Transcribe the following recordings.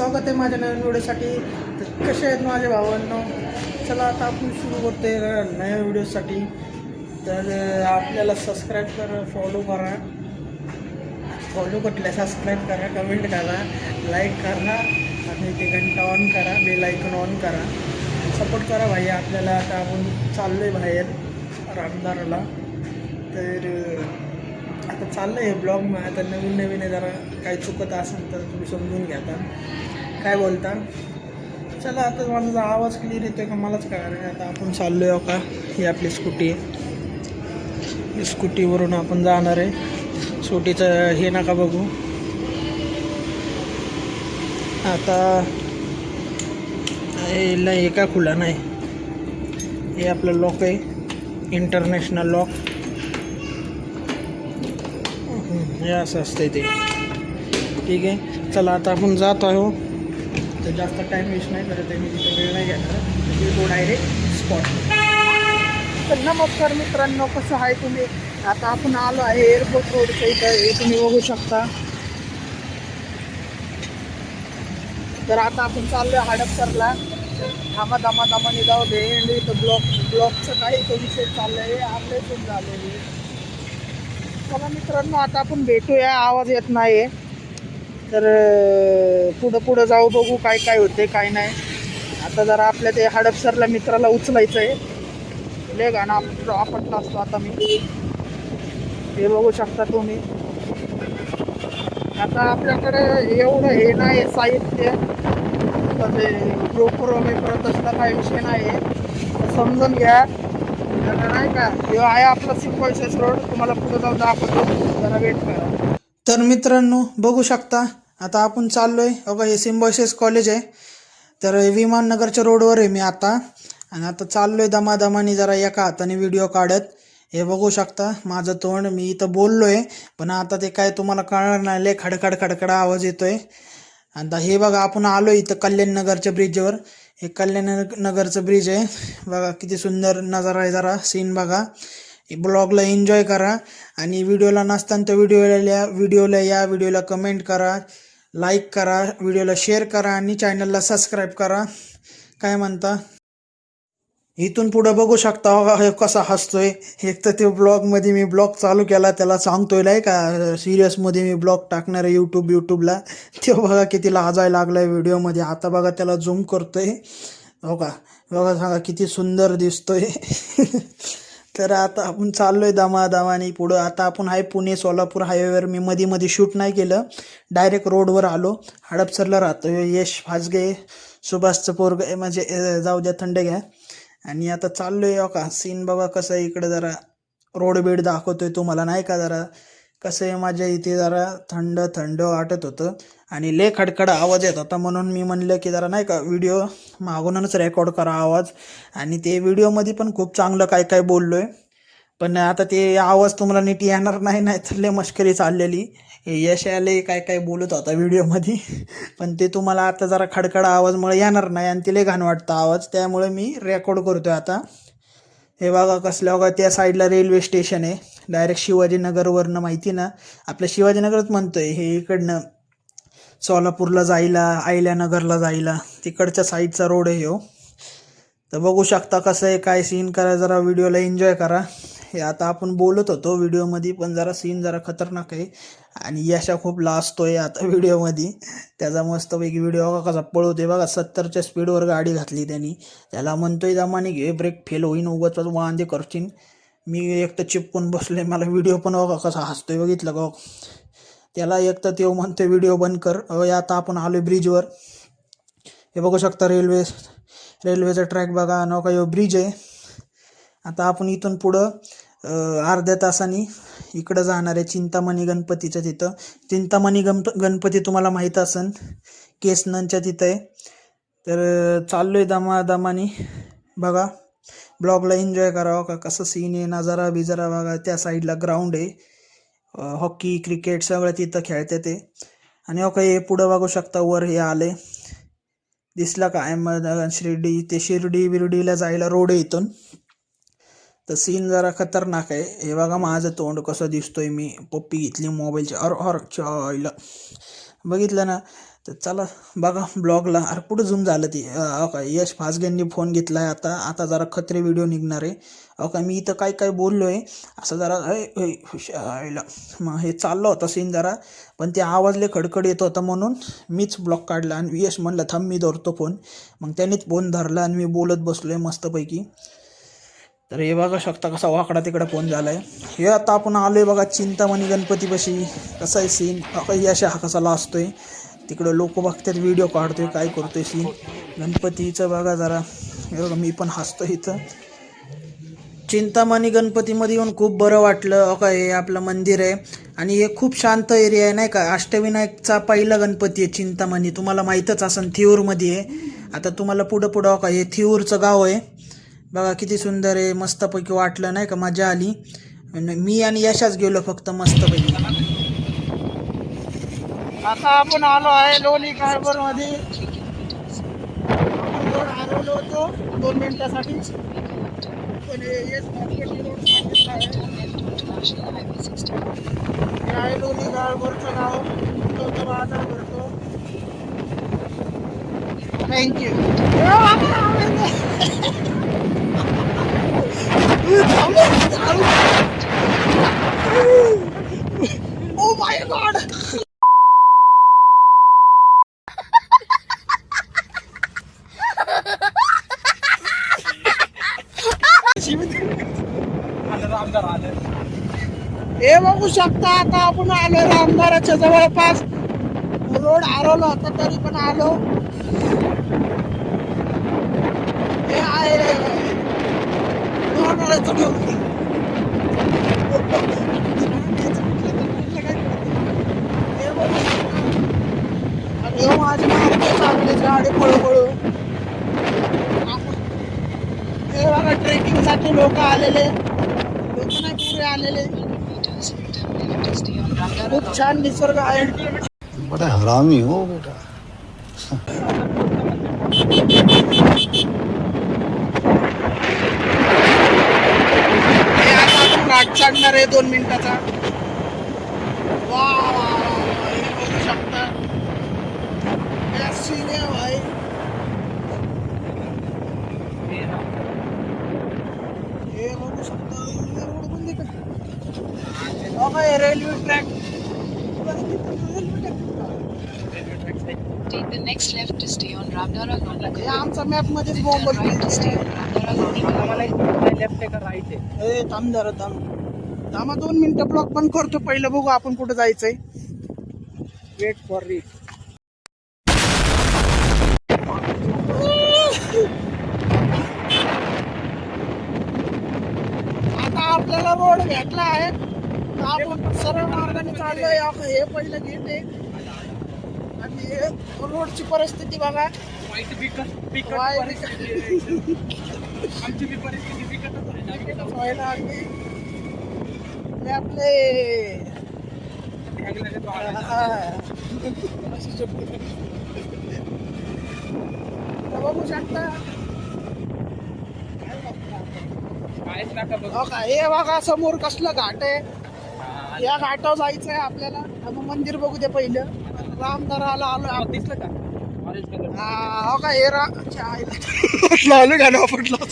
स्वागत आहे माझ्या नवीन व्हिडिओसाठी. तर कसे आहेत माझे भावांनो? चला आता आपण सुरू करतोय नव्या व्हिडिओसाठी. तर आपल्याला सबस्क्राईब करा, फॉलो करा, फॉलो करतल्या सबस्क्राईब करा, कमेंट करा, लाईक करा आणि ते घंटा ऑन करा, बेल आयकॉन ऑन करा, सपोर्ट करा भाई आपल्याला. आता आपण चाललो आहे बाहेर रामदाराला. तर आता चाललं आहे ब्लॉग. मग आता नवीन आहे, जरा काही चुकत असेल तर तुम्ही समजून घ्या. आता काय बोलता? चला आता माझा आवाज क्लिअर येतो का मलाच कळणार नाही. आता आपण चाललो आहे का, ही आपली स्कूटी आहे. स्कूटीवरून आपण जाणार आहे. स्कूटीचं हे नका बघू. आता हे का खुला नाही, हे आपलं लॉक आहे, इंटरनॅशनल लॉक. हे असं असतं ते. ठीक आहे, चला आता आपण जात आहो. तर जास्त टाईम वेस्ट नाही करत आहे मी, तिथं वेळ नाही घ्यायचा. तो डायरेक्ट स्पॉट. तर नमस्कार मित्रांनो, कसं आहे तुम्ही? आता आपण आलो आहे एअरपोर्ट रोडच्या इथं, हे तुम्ही बघू शकता. तर आता आपण चाललो आहे हडपसरला. दामाने जाऊ दे. इथं ब्लॉकचं काही तो विषय चाललं आहे, आपले पण झाले. चला मित्रांनो, आता आपण भेटूया. आवाज येत नाही तर पुढं जाऊ, बघू काय काय होते काय नाही. आता जरा आपल्या ते हडपसरला मित्राला उचलायचं आहे. लय गाणं आपटला असतो आता मी, हे बघू शकता तुम्ही. आता आपल्याकडे एवढं हे नाही साहित्य, ते GoPro वगैरे तसला काही विषय नाही, समजून घ्या. नाही का, हे आहे आपला सिम्बॉयसेस रोड. तुम्हाला पुढे जाऊन दाखवतो, जरा वेट करा. तर मित्रांनो बघू शकता, आता आपण चाललोय बघा. हे सिम्बॉयसेस कॉलेज आहे. तर विमाननगरच्या रोडवर आहे मी आता. आणि आता चाललोय दमादमाने, जरा एका हाताने व्हिडिओ काढत. हे बघू शकता माझं तोंड. मी इथं बोललोय पण आता ते काय तुम्हाला कळणार नाही, लय खडखड आवाज येतोय. आता हे बघा, आपण आलो इथं कल्याणनगरच्या ब्रिजवर. हे कल्याणनगरचं ब्रिज आहे बघा, किती सुंदर नजारा आहे. जरा सीन बघा. ब्लॉगला एन्जॉय करा आणि व्हिडिओला नसताना तर व्हिडिओला कमेंट करा, लाईक करा, व्हिडिओला शेअर करा आणि चॅनलला सबस्क्राईब करा. काय म्हणता? इथून पुढं बघू शकता बघा, हे कसा हसतोय. एक तर ते ब्लॉगमध्ये मी ब्लॉग चालू केला, त्याला सांगतोय नाही का सिरियसमध्ये मी ब्लॉग टाकणार आहे यूट्यूबला. ते बघा किती लाजायला लागलाय व्हिडिओमध्ये. आता बघा त्याला झूम करतोय बघा बघा, सांगा किती सुंदर दिसतोय. तर आता आपण चाललोय दमादमाने पुढं. आता आपण आहे पुणे सोलापूर हायवेवर. मी मध्ये शूट नाही केलं, डायरेक्ट रोडवर आलो. हडपसरला राहतो यश फाजगे, सुभाषचं पोरग म्हणजे जाऊ द्या, थंड घ्या. आणि आता चाललोय का, सीन बघा कसं आहे इकडे. जरा रोड बीड दाखवतोय तुम्हाला नाही का. जरा कसं आहे, माझ्या इथे जरा थंड वाटत होतं आणि लय खडखड आवाज येत होता. म्हणून मी म्हणलं की जरा नाही का व्हिडिओ मागूनच रेकॉर्ड करा आवाज. आणि ते व्हिडिओमध्ये पण खूप चांगलं काय काय बोललोय, पण आता ते आवाज तुम्हाला नीट येणार नाही तर लय मस्करी चाललेली. यश आले काय काय बोलत होता व्हिडिओमध्ये, पण ते तुम्हाला आता जरा खडखड आवाजमुळे येणार नाही आणि ते लय घाण वाटतं आवाज, त्यामुळे मी रेकॉर्ड करतोय आता. हे बघा कसल्या बघा, त्या साईडला रेल्वे स्टेशन आहे. डायरेक्ट शिवाजीनगरवरनं, माहिती ना, आपल्या शिवाजीनगरच म्हणतोय. हे इकडनं सोलापूरला जायला, अहिल्यानगरला जायला तिकडच्या साईडचा रोड आहे हो. तर बघू शकता कसं आहे काय सीन. करा जरा, व्हिडिओला एन्जॉय करा. हे आता आपण बोलत होतो व्हिडिओमध्ये, पण जरा सीन जरा खतरनाक आहे आणि यशा खूप लाजतोय आता व्हिडिओमध्ये. त्याचा मस्तपैकी व्हिडिओ कसा पळवतोय बघा. 70च्या स्पीडवर गाडी घातली त्यांनी. त्याला म्हणतोय दमाने घे, ब्रेक फेल होईन, उगाच वांदे करशील. मी एक तर चिपकून बसले, मला व्हिडिओ पण बघा कसा हसतोय, बघितलं का. त्याला एक तर ते म्हणतोय व्हिडिओ बंद कर. आता आपण आलोय ब्रिजवर. हे बघू शकता रेल्वेचा ट्रॅक बघा, नौका ब्रिज आहे. आता आपण इथून पुढं अर्ध्या तासाने इकडं जाणार आहे चिंतामणी गणपतीच्या तिथं. चिंतामणी गणपती तुम्हाला माहीत असेल, केसनच्या तिथं आहे. तर चाललोय दमादमाने बघा. ब्लॉगला एन्जॉय करावं का, कसं सीन आहे, नजारा बिजारा बघा. त्या साईडला ग्राउंड आहे, हॉकी क्रिकेट सगळं तिथं खेळते ते. आणि हे पुढं बघू शकता, वर हे आले दिसला का शिर्डी बिर्डीला जायला रोड आहे इथून. तर सीन जरा खतरनाक आहे. हे बघा माझं तोंड कसं दिसतोय. मी पप्पी घेतली मोबाईलची, चायला बघितलं ना. तर चला बघा ब्लॉगला. अरे कुठं झूम झालं ती. यश फासग्यांनी फोन घेतलाय आता. आता जरा खत्रे व्हिडिओ निघणार आहे. का मी इथं काय काय बोललोय असं जरा मग हे चाललं होतं सीन जरा, पण ते आवाजले खडखड येत होता म्हणून मीच ब्लॉग काढला. आणि यश म्हणलं थांब मी धरतो फोन. मग त्यानेच फोन धरला आणि मी बोलत बसलोय मस्तपैकी. तर हे बघा शकता कसा वाकडा तिकडे फोन झालाय. हे आता आपण आलोय बघा चिंतामणी गणपतीपाशी. कसा आहे सीन यश हा कसा लाजतोय तिकडं, लोक बघतात व्हिडिओ काढतोय काय करतोय सीन गणपतीचं बघा जरा. हे बघा मी पण हसतो इथं. चिंतामणी गणपतीमध्ये येऊन खूप बरं वाटलं. का हे आपलं मंदिर आहे आणि हे खूप शांत एरिया आहे नाही का. अष्टविनायकचा पहिला गणपती आहे चिंतामणी, तुम्हाला माहीतच असेल थिऊरमध्ये आहे. आता तुम्हाला पुढं पुढं का हे थिऊरचं गाव आहे बघा किती सुंदर आहे. मस्तपैकी वाटलं नाही का, मजा आली. मी आणि यशाच गेलो फक्त मस्तपैकी. आता आपण आलो आहे लोणी कार्बर मध्ये. रोड हरवलो होतो 2 मिनिटासाठी, पण येस मार्केट रोड सांगितला आहे लोणी कार्बरचं गाव. तो बाजार भरतो. थँक्यू. Oh my God. हे बघू शकता आता आपण आलो रामदाराच्या जवळपास. रोड हरवला होता तरी पण आलो. हे आहे रामदाराचं डोंगर. हे बघू शकता. आणि हे माझी मार्ग चालली गाडी पळू. हे बघा ट्रेकिंग साठी लोक आलेले, लोक नाही पुरे आलेले. खूप छान निसर्ग आहे. बड़ा हरामी हो बेटा. हे आता आपण घाट चढणार आहे 2 मिनिटाचा. वा हे बघू शकता. हे सीन आहे भाई. हे बघू शकता. हे रोड बंद आहे का? बघा हे railway track. Take the next left to stay on Ramdara Gondla. हे आमचा मॅप मध्येच बॉम्बल. Right to stay on Ramdara Gondla. ए थांब जरा थांब. थांबा 2 मिनिटं ब्लॉक बंद करतो. पहिलं बघू आपण कुठं जायचंय. Wait for reach. आता आपल्याला रोड भेटला आहे. आपण सरळ मार्गाने चाललोय. हे पहिलं गेट आहे आणि हे रोडची परिस्थिती बघा. व्हायला लागली. मी आपले बघू शकता. हे बघा समोर कसलं घाट आहे. या घाटावर जायचंय आपल्याला. मग मंदिर बघू दे पहिलं. रामदराला आलो. दिसलं का? हा का हे लावलं गाणं आपटलं.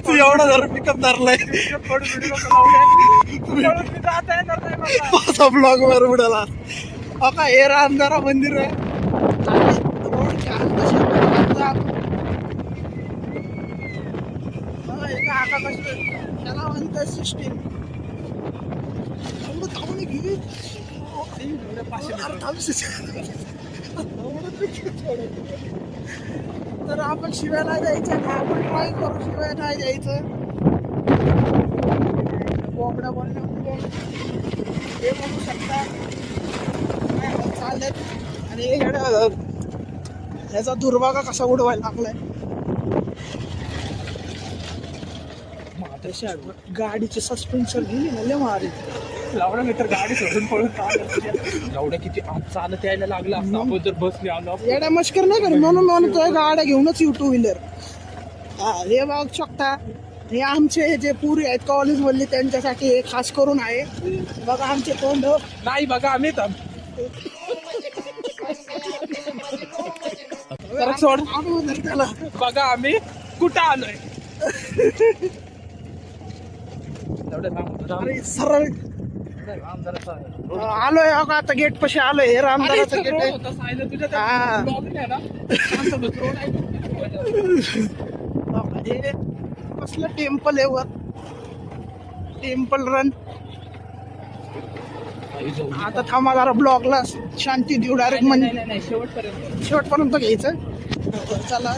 तू एवढा जरा पिकअप धरलाय. माझा ब्लॉग वर उडाला. हो का हे रामदरा मंदिर आहे. काका कसं त्याला म्हणतात सिस्टीम. तर आपण शिवाय नाही द्यायचं. आपण ट्राय करू शिवाय नाही द्यायचं. बोबड्या बोलण्या हे बघू शकता चालत. आणि ह्याचा दुर्भागा कसा उडवायला लागलाय. गाडीचे सस्पेन्शन गेली ना लय मारी. लावडा नाही तर गाडी सोडून पळून लावडा किती आज चालत यायला लागला असता आपण जर बसने आलो. येड्या मस्कर नाही कर म्हणून म्हणतोय गाड्या घेऊनच येऊ 2 व्हीलर. हा हे बघू शकता. हे आमचे जे पुरी आहेत कॉलेज मधले त्यांच्यासाठी हे खास करून आहे. बघा आमचे तोंड नाही बघा आम्ही जरा सोड. अगोदर त्याला बघा आम्ही कुठं आलोय. अरे सरळ आलोय अगं आता गेट पशी आलोय हे रामदाराचं गेट आहे. हा. हे कसलं टेम्पल आहे वर टेम्पल रन. आता थांबा जरा ब्लॉगला शांती देऊ डायरेक्ट म्हणजे शेवटपर्यंत घ्यायचं. चला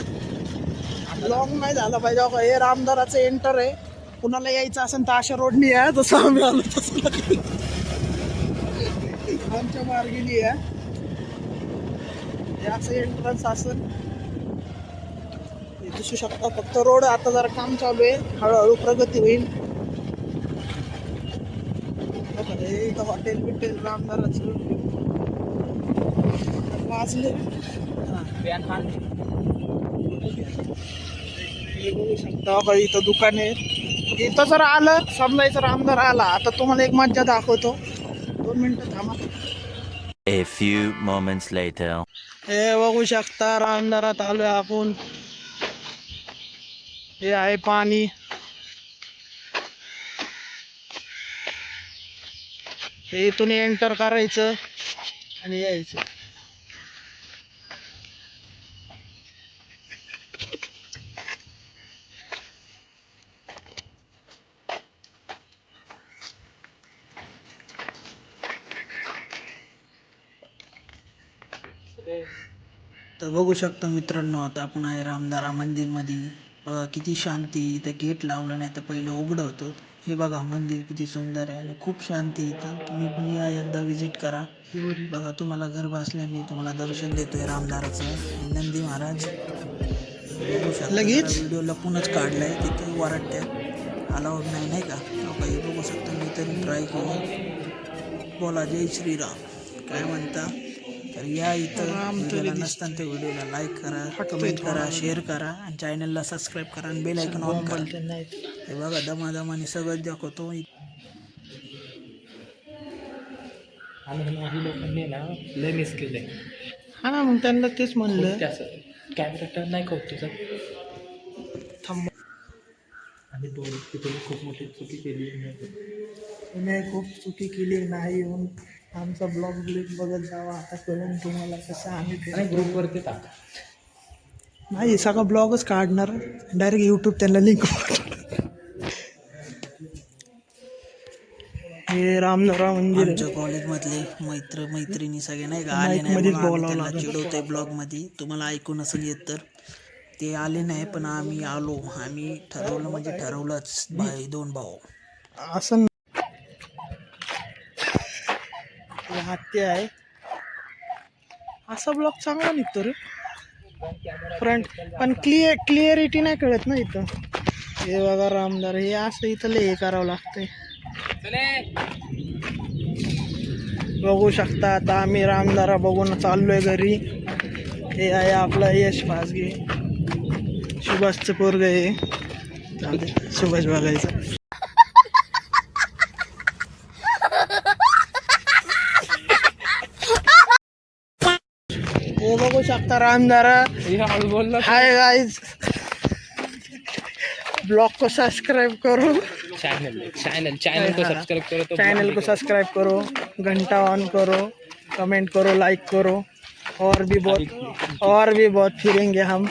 ब्लॉग नाही झाला पाहिजे. अगं हे रामदाराचं एंटर आहे. कुणाला यायचं असेल तर अशा रोडनी आहे जसं आम्ही आलो तसं आमच्या मार्गेली आहे. हे असं एंट्रन्स असेल हे दिसू शकता. फक्त रोड आता जरा काम चालू आहे. हळूहळू प्रगती होईल. हे इथं हॉटेल बिटेल रामदाराचं वाजले. हे बघू शकता का इथं दुकान आहे. इथं जर आलं समजायचं रामदार आला. आता तुम्हाला एक मज्जा दाखवतो. 2 मिनिटं थांबा. A few moments later. हे बघू शकता रामदारात आलोय आपण. हे आहे पाणी. हे इथून एंटर करायचं आणि यायचं. तर बघू शकता मित्रांनो आता आपण आहे रामदारा मंदिरमध्ये. बघा किती शांती. इथं गेट लावलं नाही तर पहिलं उघडं होतं. हे बघा मंदिर किती सुंदर आहे आणि खूप शांती इथं. तुम्ही पण या एकदा विजिट करा. बघा तुम्हाला घर बसल्या मी तुम्हाला दर्शन देतोय रामदाराचं. नंदी महाराज बघू शकता. लगेच? व्हिडिओ लपूनच काढलाय तिथे वराट्यात अलाउड नाही नाही का. काही बघू शकता. मी तरी ट्राय केलं. बोला जय श्रीराम. काय म्हणता. तर या इथं व्हिडिओला नसताना त्या व्हिडिओला लाईक करा, कमेंट करा, शेअर करा आणि चॅनलला सबस्क्राईब करा आणि बेल आयकॉन ऑन करा. हे बघा दमादमाने सगळं दाखवतो. लोकांनी ना लय मिस केलंय. हा ना मग त्यांना तेच म्हणलं. कॅमेरा टर्न नाही का होत तुझा. थांब. आणि तिथे खूप मोठी चुकी केली. मी खूप चुकी केली नाही. येऊन आमचा ब्लॉग बघत जावा. आता कळून तुम्हाला कसं आम्ही ग्रुपवरती टाका. नाही सगळा ब्लॉगच काढणार डायरेक्ट यूट्यूब त्यांना लिंक. हे रामदारा मंदिर आमच्या कॉलेजमधले मैत्रिणी सगळे नाही का आले नाही म्हणून आम्ही त्यांना चिडवतोय ब्लॉगमध्ये. तुम्हाला ऐकून नसेल येत तर ते आले नाही पण आम्ही आलो. आम्ही ठरवलं म्हणजे ठरवलंच. 2 भाऊ असं. हत्ती आहे. असा ब्लॉग चांगला निघतो रे फ्रंट. पण क्लिअरिटी नाही कळत ना इथं. हे बघा रामदार. हे असं इथं लय करावं लागतंय. बघू शकता आता आम्ही रामदारा बघून चाललोय घरी. हे आहे आपला यश फासगे. सुभाषचं पोरग आहे. सुभाष बघायचं. हे बघू शकता रामदारा. हाय गाइस ब्लॉग को सब्सक्राइब करो. चैनल को सब्सक्राइब करो. तो चैनल को सब्सक्राइब करो. घंटा ऑन करो. कमेंट करो. लाइक करो. और भी बहुत फिरेंगे हम.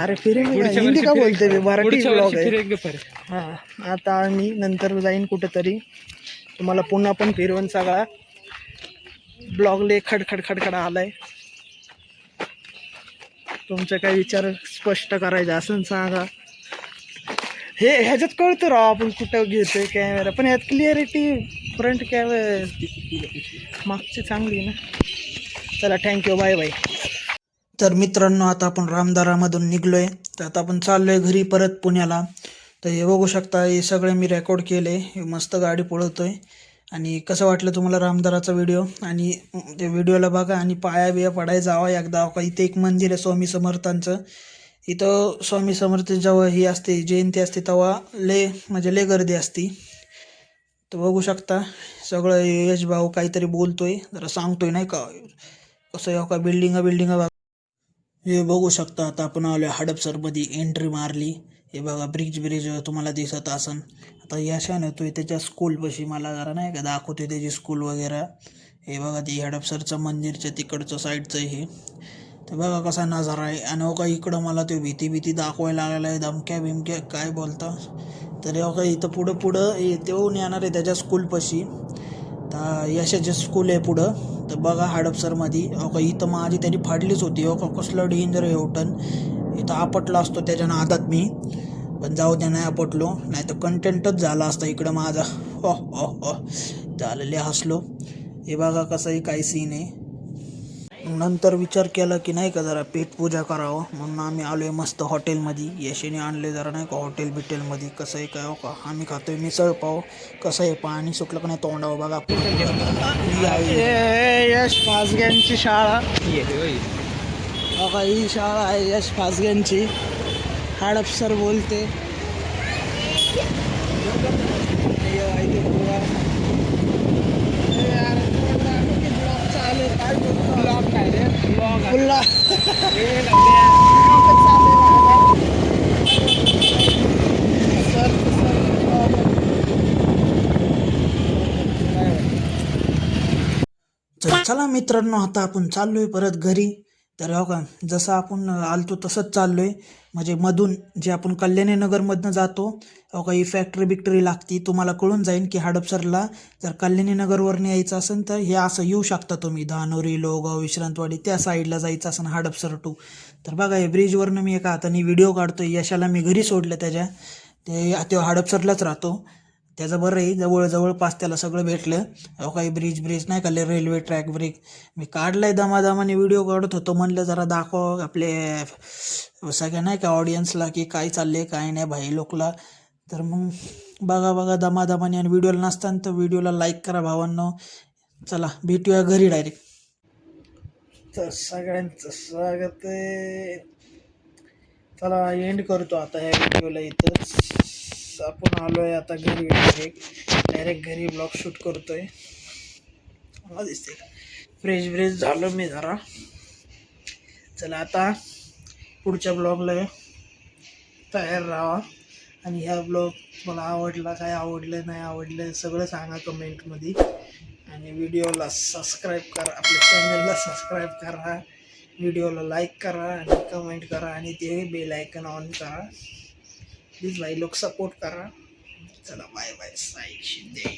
अरे फिरेंगे हिंदी का बोलते मी. मराठी ब्लॉग आहे. हां आता आम्ही नंतर जाईन कुठेतरी. तुम्हाला पुन्हा पण फिरवून सगळा ब्लॉग ले खडखड आलाय. तुमचे काही विचार स्पष्ट करायचे असेल सांगा. हे ह्याच्यात कळतं राव आपण कुठं घेतोय कॅमेरा. पण ह्यात क्लिअरिटी फ्रंट कॅमेरा मागची चांगली ना. चला थँक्यू. Bye bye. तर मित्रांनो आता आपण रामदारामधून निघलोय. तर आता आपण चाललोय घरी परत पुण्याला. तर हे बघू शकता हे सगळे मी रेकॉर्ड केले. हे मस्त गाडी पळवतोय. आणि कसं वाटलं तुम्हाला रामदाराचा व्हिडिओ. आणि त्या व्हिडिओला बघा आणि पाया बिया पडायला जावा एकदा. इथे एक मंदिर आहे स्वामी समर्थांचं. इथं स्वामी समर्थ जेव्हा ही असते जयंती असते तेव्हा लय गर्दी असते. तर बघू शकता सगळं यश भाऊ काहीतरी बोलतोय जरा सांगतोय नाही का. कसं का बिल्डिंगा हे बघू शकता आता आपण आलो हडपसरमध्ये एंट्री मारली. हे बघा ब्रिज तुम्हाला दिसत असन. आता यशान येतोय त्याच्या स्कूलपाशी, मला जरा नाही का दाखवतोय त्याची स्कूल वगैरे. हे बघा ती हडपसरचं मंदिरच्या तिकडचं साईडचं हे. तर बघा कसा नजारा आहे. आणि का इकडं मला तो भीती दाखवायला लागला आहे, धमक्या बिमक्या काय बोलता. तर का इथं पुढं तेवून येणार आहे त्याच्या स्कूलपाशी. तर यशाचे स्कूल आहे पुढं. तर बघा हडपसरमध्ये का इथं माझी त्यांनी फाडलीच होती. का कसलं डेंजर आहे होटन. इथं आपटला असतो त्याच्या नादात मी, पण जाऊ द्या नाही आपटलो, नाही तर कंटेंटच झाला असता इकडं माझा. हो झालेले हसलो. हे बघा कसंही काही सीन आहे. नंतर विचार केला की नाही का जरा पेटपूजा करावं, म्हणून आम्ही आलो आहे मस्त हॉटेलमध्ये. यशेने आणले जरा नाही का बिटेलमध्ये. कसं आहे काय हो का, आम्ही खातोय मिसळ पाव. कसं आहे पाणी सुटलं का नाही तोंडावं बघा. यश फासग्यांची शाळा बघा, ही शाळा आहे यश फासग्यांची. हडपसर बोलते. चला मित्रांनो, आता आपण चाललोय परत घरी. तर हो का जसं आपण आलतो तसंच चाललोय. म्हणजे मधून जे आपण कल्याणीनगरमधनं जातो, हो का ही फॅक्टरी लागती. तुम्हाला कळून जाईल की हडपसरला जर कल्याणीनगरवरनं यायचं असेल तर हे असं येऊ शकता तुम्ही. धानोरी, लोहगाव, विश्रांतवाडी त्या साईडला जायचं असेल हडपसर टू. तर बघा हे ब्रिजवरनं मी एका हाताने व्हिडिओ काढतोय. यशाला मी घरी सोडलं त्याच्या, ते हडपसरलाच राहतो. त्याचं बरं आहे, जवळपास त्याला सगळं भेटलं. अहो काही ब्रिज नाही का रेल्वे ट्रॅक मी काढलाय दमादमाने व्हिडिओ काढत होतो. म्हणलं जरा दाखव आपले सगळ्या नाही का ऑडियन्सला की काय चाललंय काय नाही भाई लोकला. तर मग बघा दमादमाने. आणि व्हिडिओला नसताना तर व्हिडिओला लाईक करा भावांनो. चला भेटूया घरी डायरेक्ट. तर सगळ्यांचं स्वागत आहे. चला एंड करतो आता ह्या व्हिडिओला इथंच. आपण आलोय आता घरी. डायरेक्ट घरी ब्लॉग शूट करतोय. मला दिसते फ्रेश झालो मी जरा. चला आता पुढच्या ब्लॉगला तयार राहा. आणि ह्या ब्लॉग मला आवडला, काय आवडलं नाही आवडलं सगळं सांगा कमेंटमध्ये. आणि व्हिडिओला सबस्क्राईब करा, आपल्या चॅनलला सबस्क्राईब करा, व्हिडिओला लाईक करा आणि कमेंट करा. आणि ते बेल आयकन ऑन करा. प्लीज भाई लोक सपोर्ट करा. चला बाय बाय. साई शिंदे.